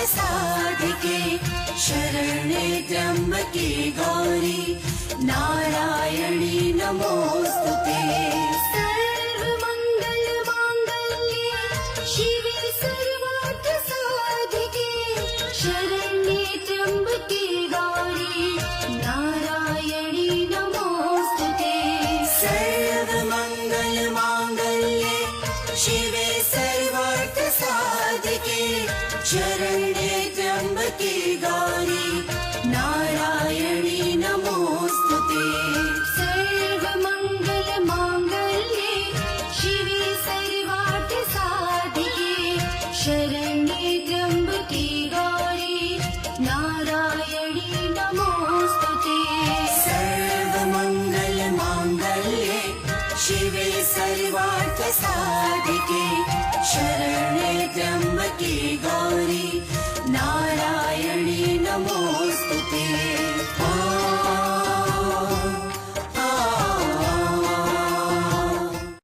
साधिके शरण्ये त्र्यम्बके गौरी नारायणी नमोस्तुते। सर्वमंगल मांगल्ये शिवे सर्वार्थ साधिके शरण्ये त्र्यम्बके गौरी नारायणी नमोस्तुते। सर्वमंगल मांगल्ये शिवे सर्वार्थ साधिके शरण्ये त्र्यम्बके गौरी नारायणी नमोस्तुते। सर्वमंगल मांगल्ये शिवे सर्वार्थ साधिके शरण्ये त्र्यम्बके गौरी नारायणी नमोस्तुते। सर्वमंगल मांगल्ये शिवे सर्वार्थ साधिके शरण्ये त्र्यम्बके गौरी नारायणी